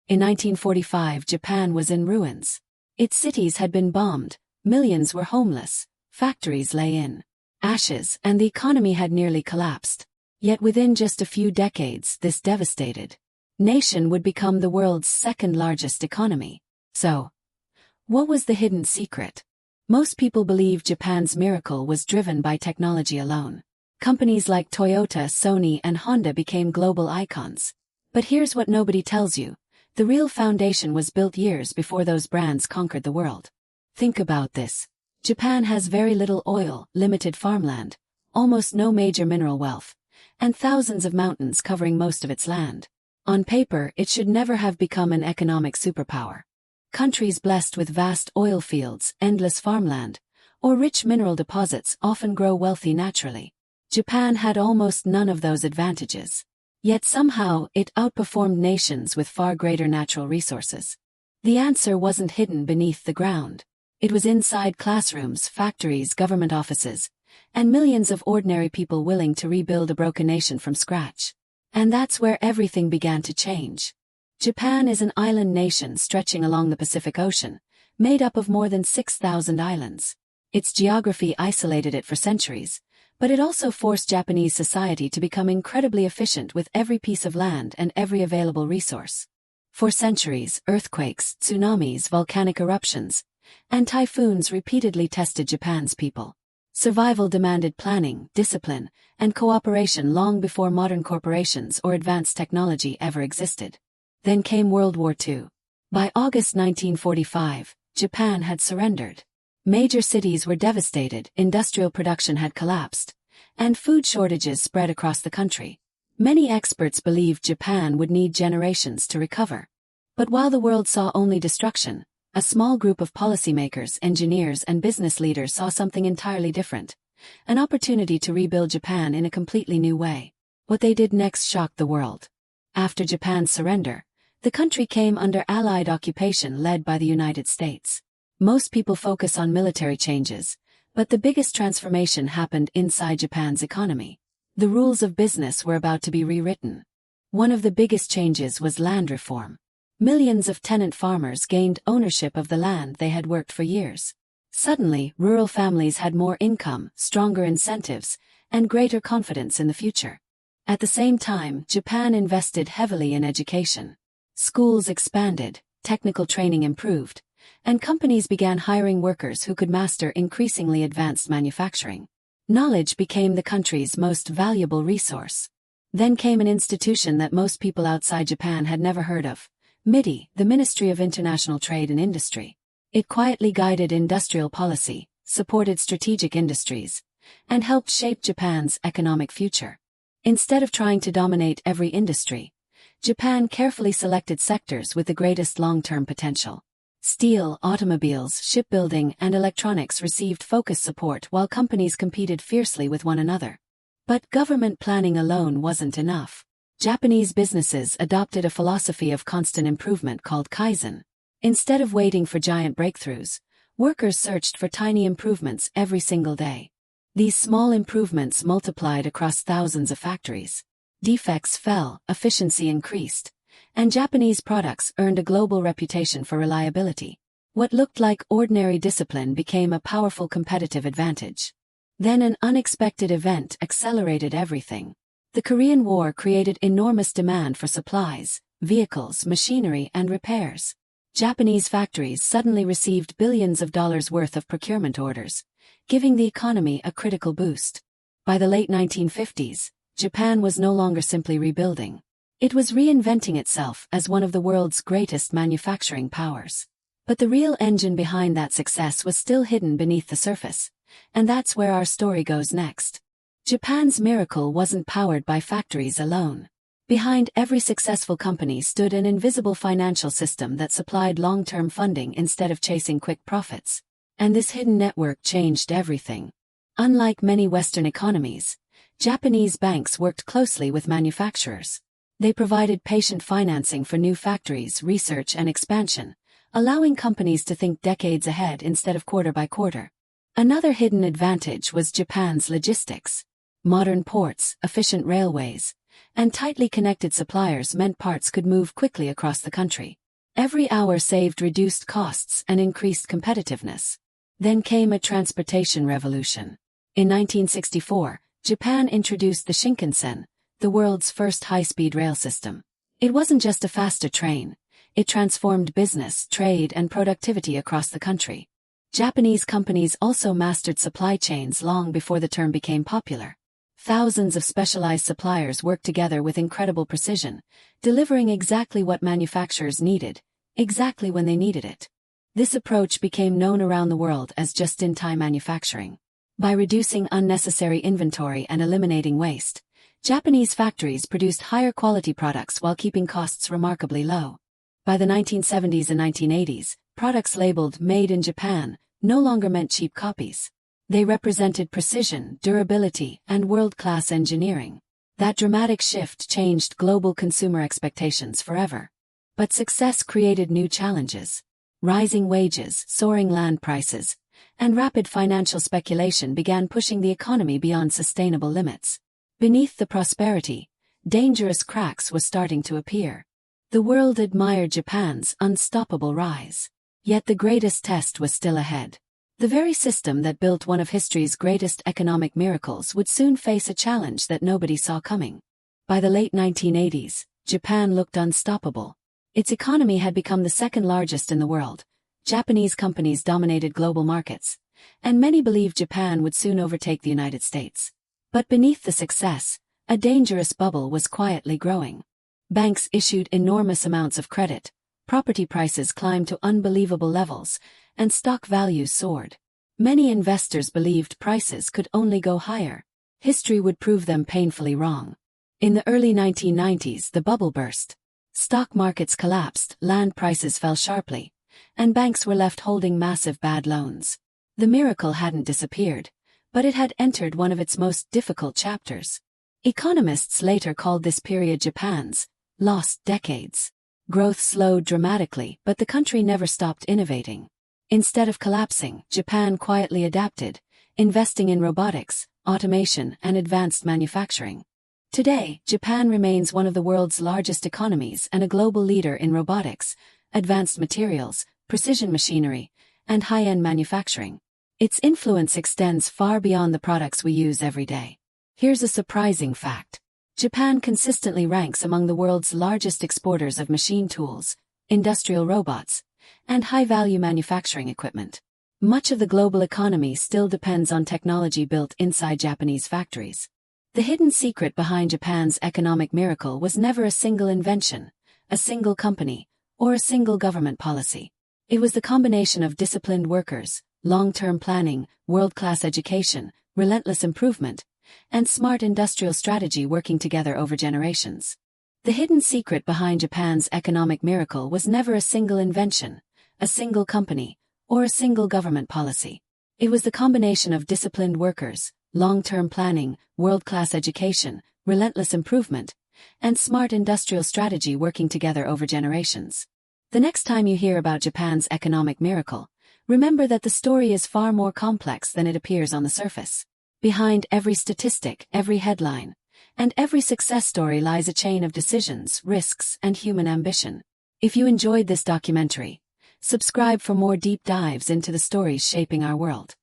In 1945, Japan was in ruins. Its cities had been bombed, millions were homeless, factories lay in ashes, and the economy had nearly collapsed. Yet within just a few decades, this devastated nation would become the world's second-largest economy. So, what was the hidden secret? Most people believe Japan's miracle was driven by technology alone. Companies like Toyota, Sony, and Honda became global icons. But here's what nobody tells you. The real foundation was built years before those brands conquered the world. Think about this. Japan has very little oil, limited farmland, almost no major mineral wealth, and thousands of mountains covering most of its land. On paper, it should never have become an economic superpower. Countries blessed with vast oil fields, endless farmland, or rich mineral deposits often grow wealthy naturally. Japan had almost none of those advantages. Yet somehow, it outperformed nations with far greater natural resources. The answer wasn't hidden beneath the ground. It was inside classrooms, factories, government offices, and millions of ordinary people willing to rebuild a broken nation from scratch. And that's where everything began to change. Japan is an island nation stretching along the Pacific Ocean, made up of more than 6,000 islands. Its geography isolated it for centuries, but it also forced Japanese society to become incredibly efficient with every piece of land and every available resource. For centuries, earthquakes, tsunamis, volcanic eruptions, and typhoons repeatedly tested Japan's people. Survival demanded planning, discipline, and cooperation long before modern corporations or advanced technology ever existed. Then came World War II. By August 1945, Japan had surrendered. Major cities were devastated, industrial production had collapsed, and food shortages spread across the country. Many experts believed Japan would need generations to recover. But while the world saw only destruction, a small group of policymakers, engineers, and business leaders saw something entirely different. An opportunity to rebuild Japan in a completely new way. What they did next shocked the world. After Japan's surrender, the country came under Allied occupation led by the United States. Most people focus on military changes, but the biggest transformation happened inside Japan's economy. The rules of business were about to be rewritten. One of the biggest changes was land reform. Millions of tenant farmers gained ownership of the land they had worked for years. Suddenly, rural families had more income, stronger incentives, and greater confidence in the future. At the same time, Japan invested heavily in education. Schools expanded, technical training improved, and companies began hiring workers who could master increasingly advanced manufacturing. Knowledge became the country's most valuable resource. Then came an institution that most people outside Japan had never heard of. MITI, the Ministry of International Trade and Industry. It quietly guided industrial policy, supported strategic industries, and helped shape Japan's economic future. Instead of trying to dominate every industry, Japan carefully selected sectors with the greatest long-term potential. Steel, automobiles, shipbuilding, and electronics received focused support while companies competed fiercely with one another. But government planning alone wasn't enough. Japanese businesses adopted a philosophy of constant improvement called Kaizen. Instead of waiting for giant breakthroughs, workers searched for tiny improvements every single day. These small improvements multiplied across thousands of factories. Defects fell, efficiency increased, and Japanese products earned a global reputation for reliability. What looked like ordinary discipline became a powerful competitive advantage. Then an unexpected event accelerated everything. The Korean War created enormous demand for supplies, vehicles, machinery, and repairs. Japanese factories suddenly received billions of dollars worth of procurement orders, giving the economy a critical boost. By the late 1950s, Japan was no longer simply rebuilding. It was reinventing itself as one of the world's greatest manufacturing powers. But the real engine behind that success was still hidden beneath the surface, and that's where our story goes next. Japan's miracle wasn't powered by factories alone. Behind every successful company stood an invisible financial system that supplied long-term funding instead of chasing quick profits. And this hidden network changed everything. Unlike many Western economies, Japanese banks worked closely with manufacturers. They provided patient financing for new factories, research, and expansion, allowing companies to think decades ahead instead of quarter by quarter. Another hidden advantage was Japan's logistics. Modern ports, efficient railways, and tightly connected suppliers meant parts could move quickly across the country. Every hour saved reduced costs and increased competitiveness. Then came a transportation revolution. In 1964, Japan introduced the Shinkansen, the world's first high-speed rail system. It wasn't just a faster train. It transformed business, trade, and productivity across the country. Japanese companies also mastered supply chains long before the term became popular. Thousands of specialized suppliers worked together with incredible precision, delivering exactly what manufacturers needed, exactly when they needed it. This approach became known around the world as just-in-time manufacturing. By reducing unnecessary inventory and eliminating waste, Japanese factories produced higher quality products while keeping costs remarkably low. By the 1970s and 1980s, products labeled "Made in Japan" no longer meant cheap copies. They represented precision, durability, and world-class engineering. That dramatic shift changed global consumer expectations forever. But success created new challenges. Rising wages, soaring land prices, and rapid financial speculation began pushing the economy beyond sustainable limits. Beneath the prosperity, dangerous cracks were starting to appear. The world admired Japan's unstoppable rise. Yet the greatest test was still ahead. The very system that built one of history's greatest economic miracles would soon face a challenge that nobody saw coming. By the late 1980s, Japan looked unstoppable. Its economy had become the second largest in the world. Japanese companies dominated global markets, and many believed Japan would soon overtake the United States. But beneath the success, a dangerous bubble was quietly growing. Banks issued enormous amounts of credit, property prices climbed to unbelievable levels, and stock values soared. Many investors believed prices could only go higher. History would prove them painfully wrong. In the early 1990s, the bubble burst. Stock markets collapsed, land prices fell sharply, and banks were left holding massive bad loans. The miracle hadn't disappeared, but it had entered one of its most difficult chapters. Economists later called this period Japan's lost decades. Growth slowed dramatically, but the country never stopped innovating. Instead of collapsing, Japan quietly adapted, investing in robotics, automation, and advanced manufacturing. Today, Japan remains one of the world's largest economies and a global leader in robotics, advanced materials, precision machinery, and high-end manufacturing. Its influence extends far beyond the products we use every day. Here's a surprising fact. Japan consistently ranks among the world's largest exporters of machine tools, industrial robots, and high-value manufacturing equipment. Much of the global economy still depends on technology built inside Japanese factories. The hidden secret behind Japan's economic miracle was never a single invention, a single company, or a single government policy. It was the combination of disciplined workers, long-term planning, world-class education, relentless improvement, and smart industrial strategy working together over generations. The hidden secret behind Japan's economic miracle was never a single invention, a single company, or a single government policy. It was the combination of disciplined workers, long-term planning, world-class education, relentless improvement, and smart industrial strategy working together over generations. The next time you hear about Japan's economic miracle, remember that the story is far more complex than it appears on the surface. Behind every statistic, every headline, and every success story lies a chain of decisions, risks, and human ambition. If you enjoyed this documentary, subscribe for more deep dives into the stories shaping our world.